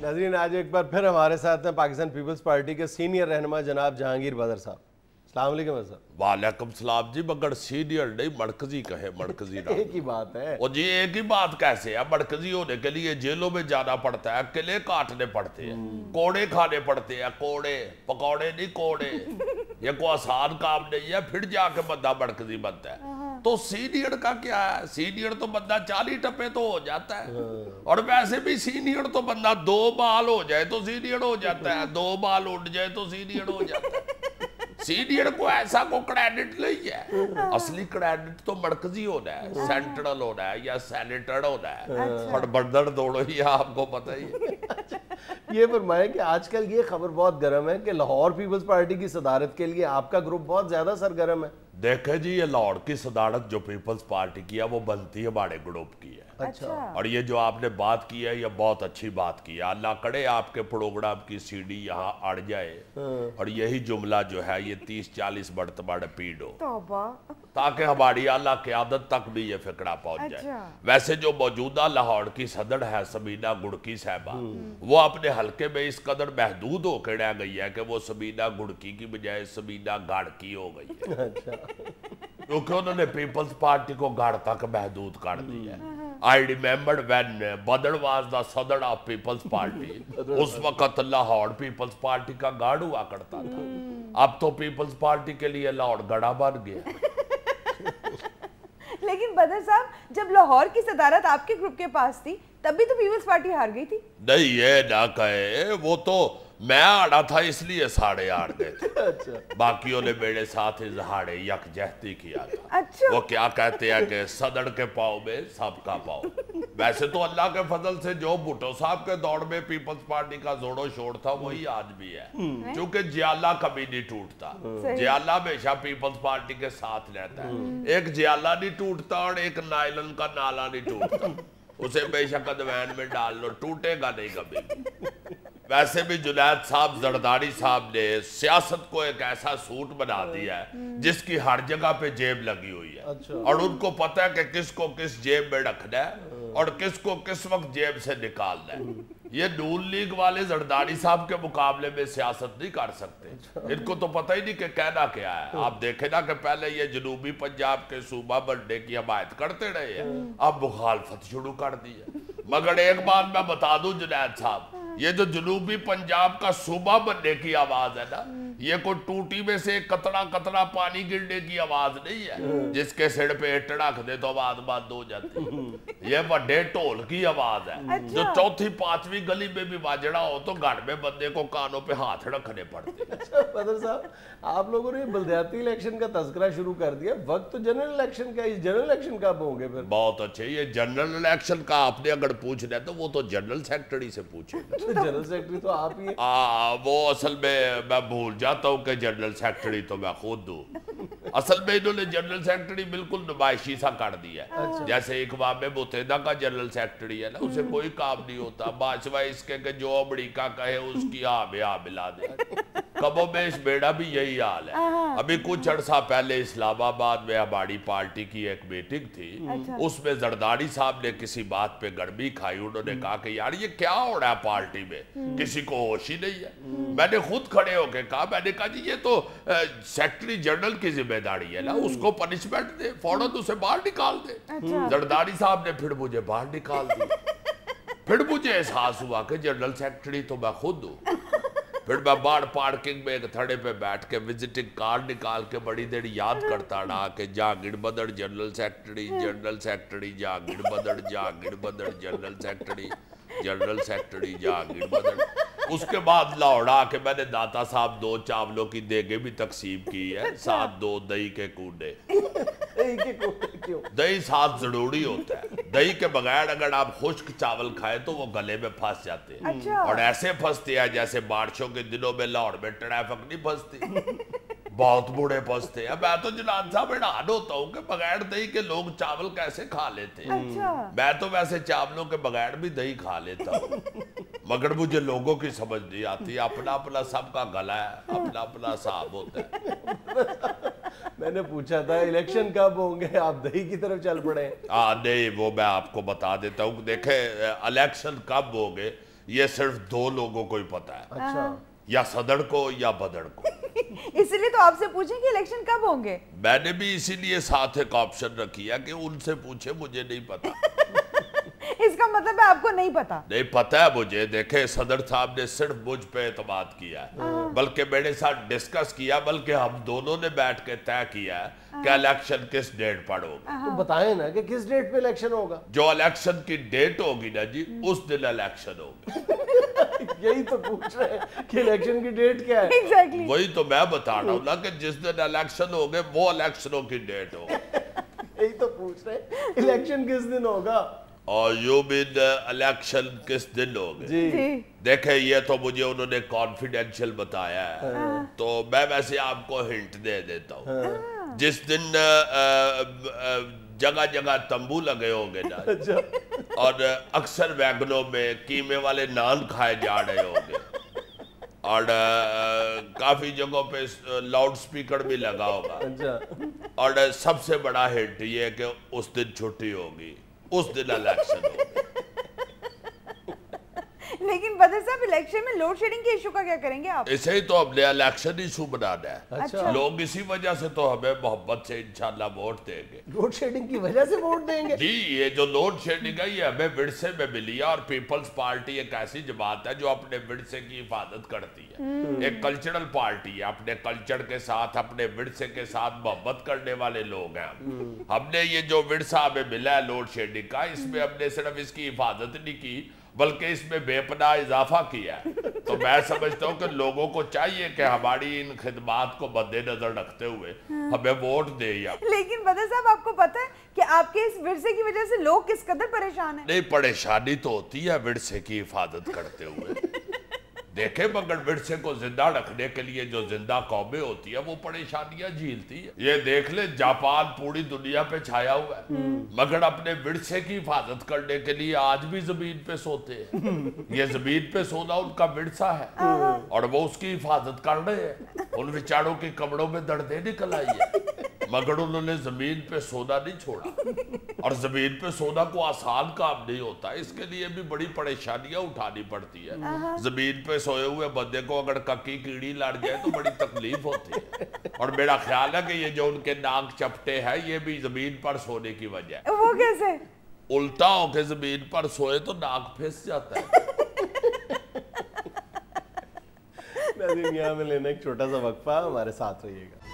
नाज़रीन, आज एक बार फिर हमारे साथ हैं पाकिस्तान पीपल्स पार्टी के सीनियर रहनुमा जनाब जहांगीर बदर साहब। अस्सलाम वालेकुम सर। वालेकुम सलाम जी, मगर सीनियर नहीं मरकजी कहे, मरकजी ना। एक ही बात है। और जी एक ही बात कैसे है? मरकजी होने के लिए जेलों में जाना पड़ता है, किले काटने पड़ते हैं, कोड़े खाने पड़ते हैं, कोड़े पकौड़े नहीं कोड़े। ये कोई आसान काम नहीं है, फिर जाके बंदा मरकजी बनता है। तो सीनियर का क्या है? सीनियर तो बंदा 40 टप्पे तो हो जाता है, और वैसे भी सीनियर तो बंदा 2 बाल हो जाए तो सीनियर हो जाता है, 2 बाल उठ जाए तो सीनियर हो जाता है। सीनियर को ऐसा को क्रेडिट नहीं है। असली क्रेडिट तो मरकजी होना है, सेंट्रल होना है या सेनेटर होना है। और बंदर दोनों ही आपको पता ही है। ये फरमाएं कि आजकल ये खबर बहुत गर्म है कि लाहौर पीपल्स पार्टी की सदारत के लिए आपका ग्रुप बहुत ज्यादा सरगर्म है। देखे जी, ये लाहौर की सदारत जो पीपल्स पार्टी की है वो बनती है हमारे ग्रुप की है। अच्छा। और ये जो आपने बात की है ये बहुत अच्छी बात की है। अल्लाह करे आपके प्रोग्राम की सीडी यहाँ अड़ जाए और यही जुमला जो है ये 30-40 मरतबा रिपीट हो, ताकि हमारी आला क़यादत तक भी ये फिक्रा पहुंच जाए। वैसे जो मौजूदा लाहौर की सदर है सबीना गुड़की साहबा, वो अपने हल्के में इस कदर महदूद होकर रह गई है कि वो सबीना गुड़की की बजाय सबीना गाड़की हो गई है। अच्छा। क्योंकि उन्होंने पीपल्स पार्टी को गाड़ तक महदूद कर दिया है। आई रिमेंबर व्हेन बदर वाज द सदर ऑफ पीपल्स पार्टी, उस वक्त लाहौर पीपल्स पार्टी का गार्ड हुआ करता था। अब तो पीपल्स पार्टी के लिए लाहौर गड़ा बन गया। लेकिन बदर साहब, जब लाहौर की सदारत आपके ग्रुप के पास थी तब भी तो पीपल्स पार्टी हार गई थी। नहीं, ये ना कहे, वो तो मैं हारा था इसलिए साढ़े हार गए थे। अच्छा। बाकियों ने मेरे साथ इजहार यकजहती किया था। अच्छा। वो क्या कहते हैं कि सदर के पाँव में सबका पाँव। वैसे तो अल्लाह के फजल से जो भुट्टो साहब के दौर में पीपल्स पार्टी का जोड़ो शोर था वही आज भी है, क्योंकि जियाला कभी नहीं टूटता। जियाला हमेशा पीपल्स पार्टी के साथ रहता है। एक जियाला नहीं टूटता और एक नायलन का नाला नहीं टूटता। उसे बेशक अदवैन में डाल लो, टूटेगा नहीं कभी। वैसे भी जुनैद साहब जरदारी साहब ने सियासत को एक ऐसा सूट बना दिया है जिसकी हर जगह पे जेब लगी हुई है। अच्छा। और उनको पता है कि किसको किस जेब में रखना है और किसको किस वक्त जेब से निकालना है। ये नून लीग वाले जरदारी साहब के मुकाबले में सियासत नहीं कर सकते। इनको तो पता ही नहीं कि कहना क्या है। आप देखें ना कि पहले ये जनूबी पंजाब के सूबा बनने की हमायत करते रहे हैं, अब मुखालफत शुरू कर दी है। मगर एक बात मैं बता दूं जुनैद साहब, ये जो जनूबी पंजाब का सूबा बनने की आवाज है ना, ये कोई टूटी में से कतरा कतरा पानी गिरने की आवाज नहीं है जिसके सिर पे इट रख दे तो आवाज बंद हो जाती है। ये बड़े ढोल की आवाज है जो चौथी पांचवी गली में भी बाजड़ा हो तो घर में बंदे को कानों पे हाथ रखने पड़ते। अच्छा बदर साहब, आप लोगों ने बलदियाती इलेक्शन का तज़किरा शुरू कर दिया, वक्त तो जनरल इलेक्शन का, इस जनरल इलेक्शन कब होंगे फिर? बहुत अच्छे। ये जनरल इलेक्शन का आपने अगर पूछना है तो वो तो जनरल सेक्रेटरी से पूछे। जनरल सेक्रेटरी तो आप ही हैं। वो असल में मैं भूल जाता हूँ कि जनरल सेक्रेटरी तो मैं खुद हूँ। असल में इन्होंने जनरल सेक्रेटरी बिल्कुल नुमाइशी सा कर दिया है। जैसे इक़वाम मुत्तहिदा का जनरल सेक्रेटरी है ना, उसे कोई काम नहीं होता बाशिवाय इसके कि जो अमेरिका कहे उसकी हाँ में हाँ मिला दे। कमोबेश बेड़ा भी यही हाल है। अभी कुछ अर्सा पहले इस्लामाबाद में हमारी पार्टी की एक मीटिंग थी। उसमें जरदारी साहब ने किसी बात पे गर्मी खाई। उन्होंने कहा कि यार ये क्या हो रहा है पार्टी में, किसी को होश ही नहीं है। मैंने खुद खड़े होकर कहा, मैंने कहा जी ये तो सेक्रेटरी जनरल की जिम्मेदारी है ना, उसको पनिशमेंट दे, फौरन उसे बाहर निकाल दे। जरदारी साहब ने फिर मुझे बाहर निकाल दिया। फिर मुझे एहसास हुआ कि जनरल सेक्रेटरी तो मैं खुद हूँ। फिर मैं बाहर पार्किंग में एक थड़े पे बैठ के विजिटिंग कार्ड निकाल के बड़ी देर याद करता रहा कि जहांगीर बदर general secretary, general secretary Jahangir बदर, जहांगीर बदर general secretary, general secretary Jahangir बदर। उसके बाद लाहौर आके मैंने दाता साहब 2 चावलों की देगे भी तकसीम की है, साथ 2 दही के कूडे। दही साथ जरूरी होता है। दही के बगैर अगर आप खुश्क चावल खाएं तो वो गले में फंस जाते हैं। और ऐसे फंसते हैं जैसे बारिशों के दिनों में लाहौर में ट्रैफिक नहीं फंसती। बहुत बुरे फंसते हैं। मैं तो जुनाद साहब हैरान होता हूँ कि बगैर दही के लोग चावल कैसे खा लेते हैं। मैं तो वैसे चावलों के बगैर भी दही खा लेता हूँ, मगर मुझे लोगों की समझ नहीं आती। अपना अपना सबका गला है, अपना अपना हिसाब होता है। मैंने पूछा था इलेक्शन कब होंगे, आप दही की तरफ चल पड़े। नहीं, वो मैं आपको बता देता हूँ। देखे इलेक्शन कब होंगे یہ صرف 2 لوگوں کو ہی پتا ہے، اچھا یا صدر کو یا بدر کو۔ اسی لیے تو آپ سے پوچھیں کہ الیکشن کب ہوں گے؟ میں نے بھی اسی لیے ساتھ ایک آپشن رکھی ہے کہ ان سے پوچھے، مجھے نہیں پتا۔ اس کا مطلب ہے آپ کو نہیں پتا؟ نہیں پتا ہے مجھے۔ دیکھیں صدر صاحب نے صرف مجھ پہ اعتماد کیا ہے، بلکہ میرے ساتھ ڈسکس کیا، بلکہ ہم دونوں نے بیٹھ کے طے کیا ہے کہ الیکشن کس ڈیٹ پر ہوگا۔ تو بتائیں نا کہ کس ڈیٹ پہ الیکشن ہوگا؟ جو الیکشن کی ڈیٹ ہوگی نا جی، اس دن الیکشن ہوگی۔ یہی تو پوچھ رہے ہیں کہ الیکشن کی ڈیٹ کیا ہے؟ ایگزیکٹلی وہی تو میں بتا رہا ہوں نا کہ جس دن الیکشن ہوگے وہ الیکشنوں کی ڈیٹ ہوگی۔ یہی تو پوچھ رہے ہیں الیکشن کس دن ہوگا؟ اور یو مین الیکشن کس دن ہوگے؟ جی دیکھیں یہ تو مجھے انہوں نے کانفیڈینشیل بتایا ہے، تو میں ویسے آپ کو ہنٹ دے دیتا ہوں۔ جس دن جگہ جگہ تمبو لگے ہوں گے نا، اور اکثر ویگنوں میں قیمے والے نان کھائے جا رہے ہوں گے، اور کافی جگہوں پہ لاؤڈ سپیکر بھی لگا ہوگا، اور سب سے بڑا ہنٹ یہ ہے کہ اس دن چھٹی ہوگی، اس دن الیکشن ہوگی۔ لیکن بدر صاحب الیکشن میں لوڈ شیڈنگ کے ایشو کا کیا کریں گے آپ؟ اسے ہی تو ہم نے الیکشن ایشو بنانا ہے۔ اچھا لوگ اسی وجہ سے تو ہمیں محبت سے انشاءاللہ ووٹ دیں گے۔ لوڈ شیڈنگ کی وجہ سے ووٹ دیں گے؟ جی یہ جو لوڈ شیڈنگ ہے یہ ہمیں ورثے میں ملی ہے، اور پیپلز پارٹی ایک ایسی جماعت ہے جو اپنے ورثے کی حفاظت کرتی ہے، ایک کلچرل پارٹی ہے، اپنے کلچر کے ساتھ اپنے ورثے کے ساتھ محبت کرنے والے لوگ ہیں۔ ہم نے یہ جو ورثہ ہمیں ملا ہے لوڈ شیڈنگ کا، اس میں ہم نے صرف اس کی حفاظت نہیں کی بلکہ اس میں بے پناہ اضافہ کیا ہے۔ تو میں سمجھتا ہوں کہ لوگوں کو چاہیے کہ ہماری ان خدمات کو مد نظر رکھتے ہوئے ہمیں ووٹ دے۔ یا لیکن بدر صاحب آپ کو پتہ ہے کہ آپ کے اس ورثے کی وجہ سے لوگ کس قدر پریشان ہیں؟ نہیں، پریشانی تو ہوتی ہے ورثے کی حفاظت کرتے ہوئے، دیکھیں مگر ورثے کو زندہ رکھنے کے لیے جو زندہ قومیں ہوتی ہیں وہ پریشانیاں جھیلتی ہیں۔ یہ دیکھ لیں جاپان پوری دنیا پہ چھایا ہوا ہے، مگر اپنے ورثے کی حفاظت کرنے کے لیے آج بھی زمین پہ سوتے ہیں۔ یہ زمین پہ سونا ان کا ورثہ ہے، اور وہ اس کی حفاظت کر رہے ہیں۔ ان بیچاروں کی کمروں میں دردیں نکل آئی ہیں، مگر انہوں نے زمین پہ سونا نہیں چھوڑا، اور زمین پہ سونا کو آسان کام نہیں ہوتا، اس کے لیے بھی بڑی پریشانیاں اٹھانی پڑتی ہے۔ زمین پہ سوئے ہوئے بندے کو اگر ککی کیڑی لڑ جائے تو بڑی تکلیف ہوتی ہے، اور میرا خیال ہے کہ یہ جو ان کے ناک چپٹے ہیں یہ بھی زمین پر سونے کی وجہ ہے۔ وہ کیسے؟ الٹا ہو کے زمین پر سوئے تو ناک پھنس جاتا ہے۔ ناظرین یہاں میں لینا ایک چھوٹا سا وقفہ، ہمارے ساتھ رہیے گا۔